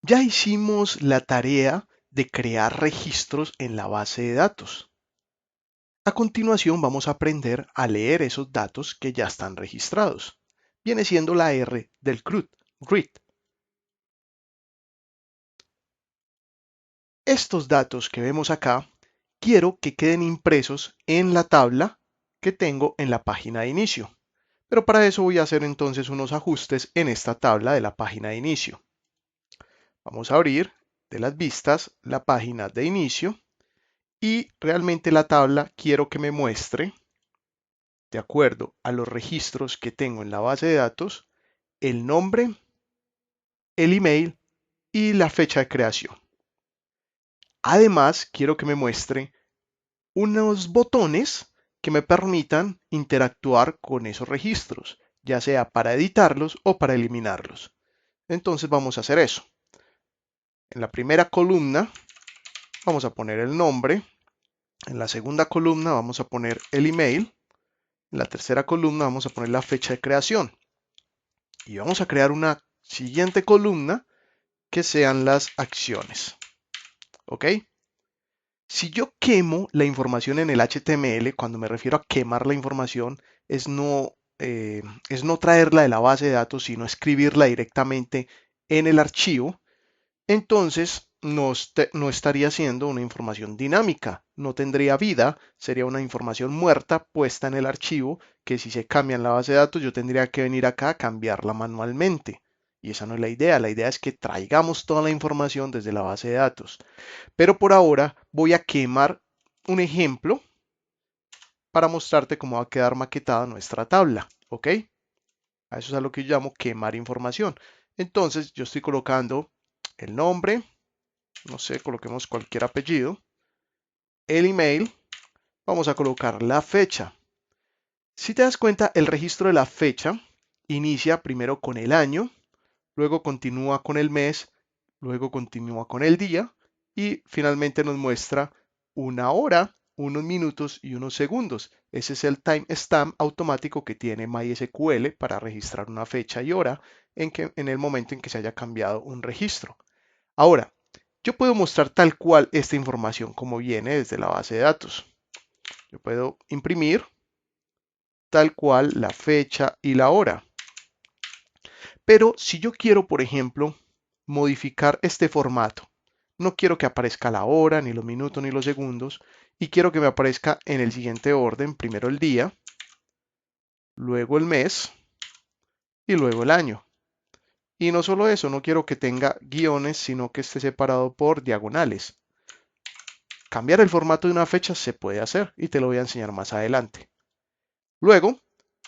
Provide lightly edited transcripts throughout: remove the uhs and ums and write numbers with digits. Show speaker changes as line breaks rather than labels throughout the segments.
Ya hicimos la tarea de crear registros en la base de datos. A continuación vamos a aprender a leer esos datos que ya están registrados. Viene siendo la R del CRUD, read. Estos datos que vemos acá, quiero que queden impresos en la tabla que tengo en la página de inicio. Pero para eso voy a hacer entonces unos ajustes en esta tabla de la página de inicio. Vamos a abrir de las vistas la página de inicio y realmente la tabla quiero que me muestre, de acuerdo a los registros que tengo en la base de datos, el nombre, el email y la fecha de creación. Además, quiero que me muestre unos botones que me permitan interactuar con esos registros, ya sea para editarlos o para eliminarlos. Entonces vamos a hacer eso. En la primera columna vamos a poner el nombre, en la segunda columna vamos a poner el email, en la tercera columna vamos a poner la fecha de creación y vamos a crear una siguiente columna que sean las acciones. ¿Ok? Si yo quemo la información en el HTML, cuando me refiero a quemar la información, es no traerla de la base de datos, sino escribirla directamente en el archivo, entonces no estaría siendo una información dinámica, no tendría vida, sería una información muerta puesta en el archivo que si se cambia en la base de datos yo tendría que venir acá a cambiarla manualmente. Y esa no es la idea es que traigamos toda la información desde la base de datos. Pero por ahora voy a quemar un ejemplo para mostrarte cómo va a quedar maquetada nuestra tabla, ¿ok? A eso es a lo que yo llamo quemar información. Entonces yo estoy colocando el nombre, no sé, coloquemos cualquier apellido, el email, vamos a colocar la fecha. Si te das cuenta, el registro de la fecha inicia primero con el año, luego continúa con el mes, luego continúa con el día y finalmente nos muestra una hora, unos minutos y unos segundos. Ese es el timestamp automático que tiene MySQL para registrar una fecha y hora en el momento en que se haya cambiado un registro. Ahora, yo puedo mostrar tal cual esta información como viene desde la base de datos. Yo puedo imprimir tal cual la fecha y la hora. Pero si yo quiero, por ejemplo, modificar este formato, no quiero que aparezca la hora, ni los minutos, ni los segundos, y quiero que me aparezca en el siguiente orden, primero el día, luego el mes y luego el año. Y no solo eso, no quiero que tenga guiones, sino que esté separado por diagonales. Cambiar el formato de una fecha se puede hacer y te lo voy a enseñar más adelante. Luego,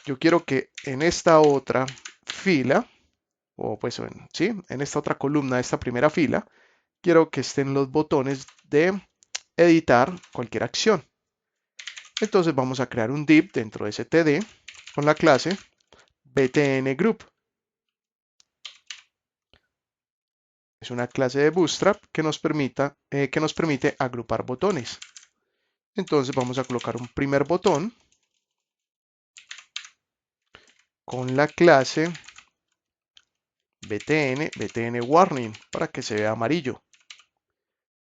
yo quiero que en esta otra fila, o pues sí, en esta otra columna, esta primera fila, quiero que estén los botones de editar cualquier acción. Entonces vamos a crear un div dentro de ese TD con la clase btn group. Es una clase de Bootstrap que nos permite agrupar botones. Entonces vamos a colocar un primer botón con la clase btn warning para que se vea amarillo.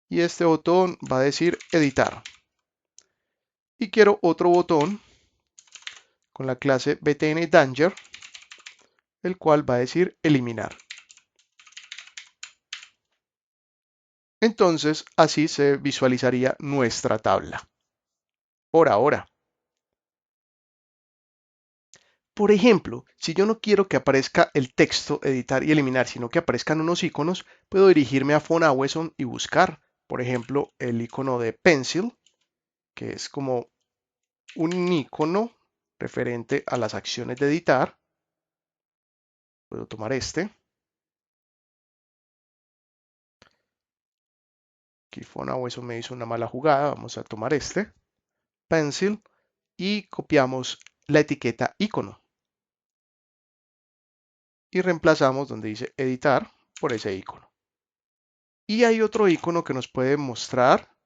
Y este botón va a decir editar. Y quiero otro botón con la clase btn danger, el cual va a decir eliminar. Entonces así se visualizaría nuestra tabla. Por ahora. Por ejemplo, si yo no quiero que aparezca el texto editar y eliminar, sino que aparezcan unos iconos, puedo dirigirme a Phonawesson y buscar, por ejemplo, el icono de pencil, que es como un icono referente a las acciones de editar. Puedo tomar este. Aquí Phonawesson me hizo una mala jugada. Vamos a tomar este, pencil, y copiamos la etiqueta icono. Y reemplazamos donde dice editar por ese icono. Y hay otro icono que nos puede mostrar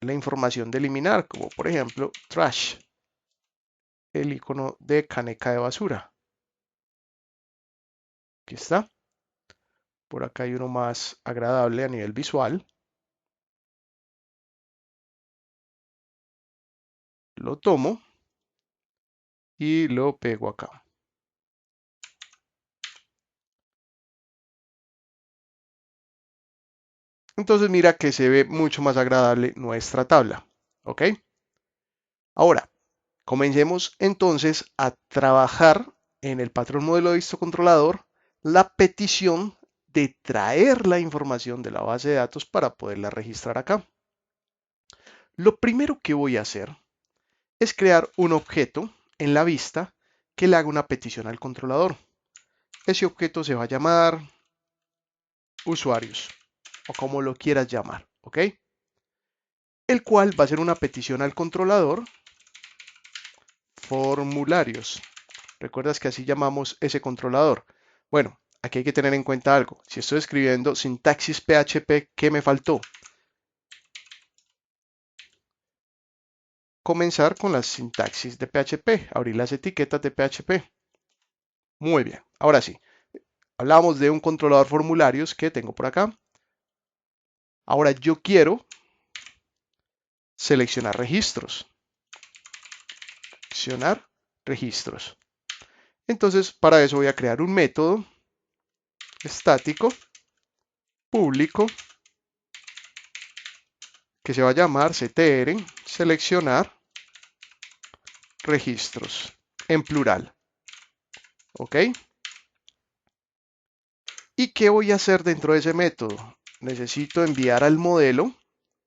la información de eliminar, como por ejemplo trash, el icono de caneca de basura. Aquí está. Por acá hay uno más agradable a nivel visual. Lo tomo y lo pego acá. Entonces mira que se ve mucho más agradable nuestra tabla. ¿Ok? Ahora, comencemos entonces a trabajar en el patrón modelo de visto controlador la petición de traer la información de la base de datos para poderla registrar acá. Lo primero que voy a hacer es crear un objeto en la vista que le haga una petición al controlador. Ese objeto se va a llamar usuarios o como lo quieras llamar, ¿ok? El cual va a ser una petición al controlador formularios. ¿Recuerdas que así llamamos ese controlador? Bueno, aquí hay que tener en cuenta algo. Si estoy escribiendo sintaxis PHP, ¿qué me faltó? Comenzar con la sintaxis de PHP, abrir las etiquetas de PHP. Muy bien, ahora sí. Hablamos de un controlador formularios que tengo por acá. Ahora yo quiero seleccionar registros. Seleccionar registros. Entonces, para eso voy a crear un método estático público que se va a llamar ctr seleccionar registros en plural. ¿Ok? ¿Y qué voy a hacer dentro de ese método? Necesito enviar al modelo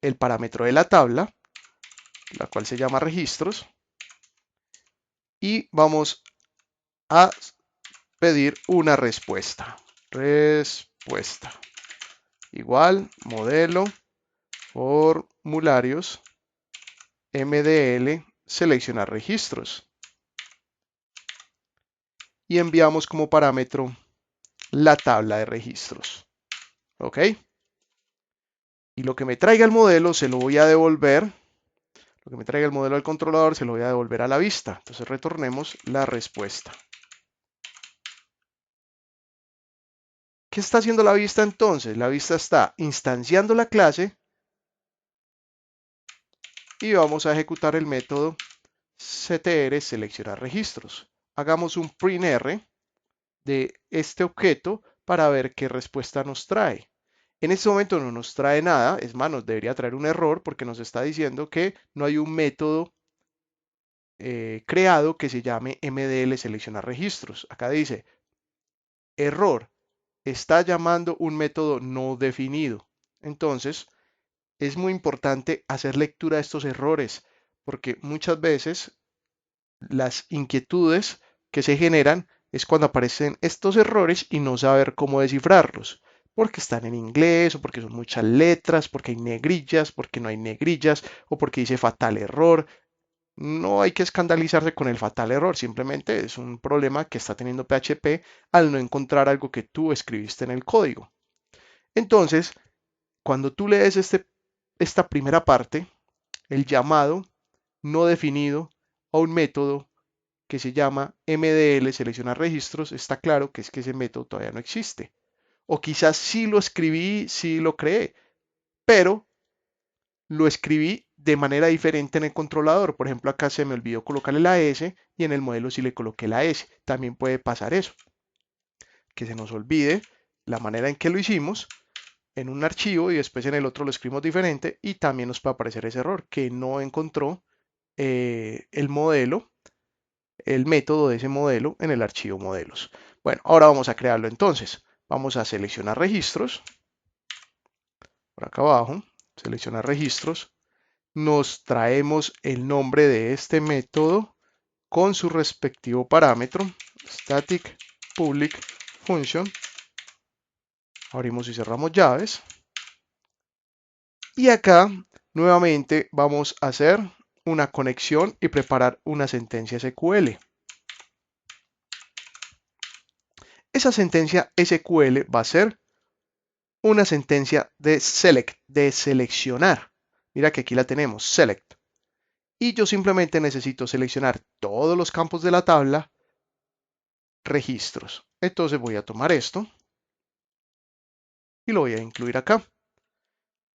el parámetro de la tabla, la cual se llama registros, y vamos a pedir una respuesta. Respuesta igual modelo formularios MDL seleccionar registros y enviamos como parámetro la tabla de registros. ¿Ok? Y lo que me traiga el modelo se lo voy a devolver. Lo que me traiga el modelo al controlador se lo voy a devolver a la vista. Entonces retornemos la respuesta. ¿Qué está haciendo la vista entonces? La vista está instanciando la clase y vamos a ejecutar el método ctr seleccionar registros. Hagamos un printr de este objeto para ver qué respuesta nos trae. En este momento no nos trae nada, es más, nos debería traer un error porque nos está diciendo que no hay un método creado que se llame MDL seleccionar registros. Acá dice, error, está llamando un método no definido. Entonces, es muy importante hacer lectura de estos errores porque muchas veces las inquietudes que se generan es cuando aparecen estos errores y no saber cómo descifrarlos, porque están en inglés o porque son muchas letras, porque hay negrillas, porque no hay negrillas o porque dice fatal error. No hay que escandalizarse con el fatal error, simplemente es un problema que está teniendo PHP al no encontrar algo que tú escribiste en el código. Entonces, cuando tú lees esta primera parte, el llamado no definido a un método que se llama MDL seleccionar registros, está claro que es que ese método todavía no existe. O quizás sí lo escribí, sí lo creé, pero lo escribí de manera diferente en el controlador. Por ejemplo, acá se me olvidó colocarle la S y en el modelo sí le coloqué la S. También puede pasar eso, que se nos olvide la manera en que lo hicimos en un archivo y después en el otro lo escribimos diferente y también nos puede aparecer ese error que no encontró el modelo, el método de ese modelo en el archivo modelos. Bueno, ahora vamos a crearlo entonces. Vamos a seleccionar registros, por acá abajo, seleccionar registros. Nos traemos el nombre de este método con su respectivo parámetro, static public function. Abrimos y cerramos llaves. Y acá nuevamente vamos a hacer una conexión y preparar una sentencia SQL. Esa sentencia SQL va a ser una sentencia de select, de seleccionar. Mira que aquí la tenemos, select. Y yo simplemente necesito seleccionar todos los campos de la tabla, registros. Entonces voy a tomar esto y lo voy a incluir acá.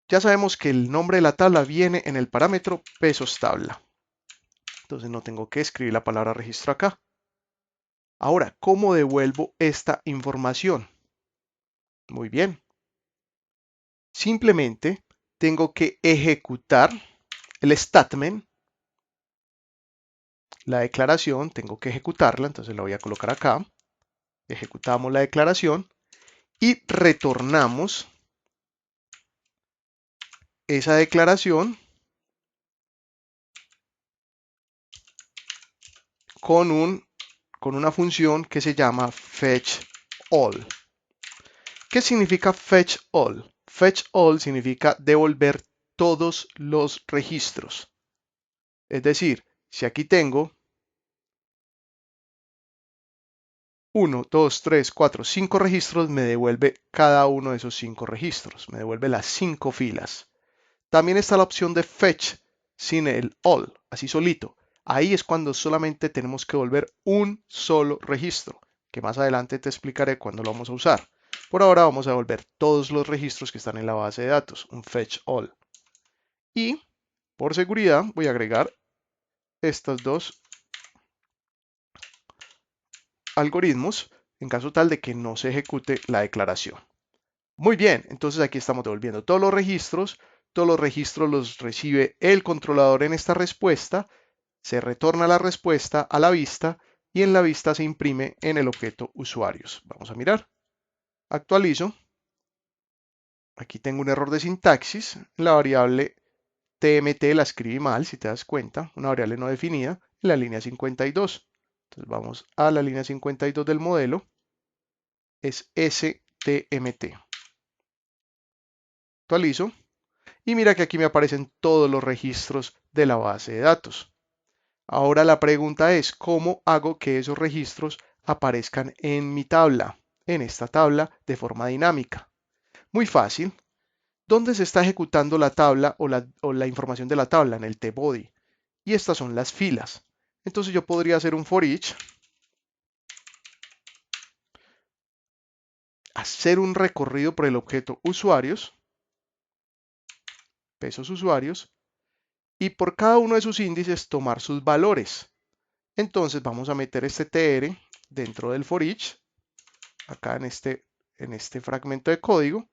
Ya sabemos que el nombre de la tabla viene en el parámetro pesos tabla. Entonces no tengo que escribir la palabra registro acá. Ahora, ¿cómo devuelvo esta información? Muy bien. Simplemente tengo que ejecutar el statement, la declaración, tengo que ejecutarla, entonces la voy a colocar acá. Ejecutamos la declaración y retornamos esa declaración con una función que se llama fetchAll. ¿Qué significa fetchAll? FetchAll significa devolver todos los registros. Es decir, si aquí tengo 1, 2, 3, 4, 5 registros, me devuelve cada uno de esos 5 registros, me devuelve las 5 filas. También está la opción de fetch sin el all, así solito. Ahí es cuando solamente tenemos que devolver un solo registro, que más adelante te explicaré cuándo lo vamos a usar. Por ahora vamos a devolver todos los registros que están en la base de datos, un fetch all. Y por seguridad voy a agregar estos dos algoritmos en caso tal de que no se ejecute la declaración. Muy bien, entonces aquí estamos devolviendo todos los registros los recibe el controlador en esta respuesta, se retorna la respuesta a la vista y en la vista se imprime en el objeto usuarios. Vamos a mirar, actualizo, aquí tengo un error de sintaxis, la variable tmt la escribí mal, si te das cuenta, una variable no definida en la línea 52. Entonces vamos a la línea 52 del modelo, es stmt. Actualizo y mira que aquí me aparecen todos los registros de la base de datos. Ahora la pregunta es, ¿cómo hago que esos registros aparezcan en mi tabla, en esta tabla de forma dinámica? Muy fácil. ¿Dónde se está ejecutando la tabla o la información de la tabla? En el tbody. Y estas son las filas. Entonces yo podría hacer un for each, hacer un recorrido por el objeto usuarios, pesos usuarios, y por cada uno de sus índices tomar sus valores. Entonces vamos a meter este tr dentro del for each, acá en este fragmento de código,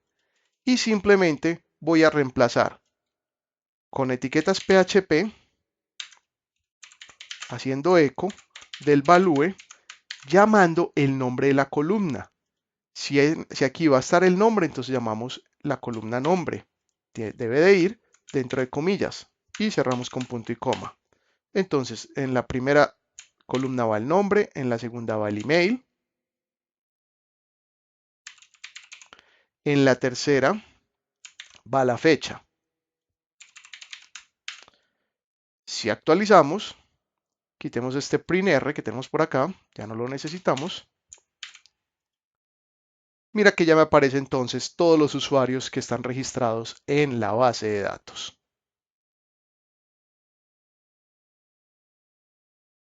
y simplemente voy a reemplazar con etiquetas PHP, haciendo eco del value, llamando el nombre de la columna. Si aquí va a estar el nombre, entonces llamamos la columna nombre. Debe de ir dentro de comillas y cerramos con punto y coma. Entonces, en la primera columna va el nombre, en la segunda va el email, en la tercera va la fecha. Si actualizamos, quitemos este printr que tenemos por acá, ya no lo necesitamos. Mira que ya me aparecen entonces todos los usuarios que están registrados en la base de datos.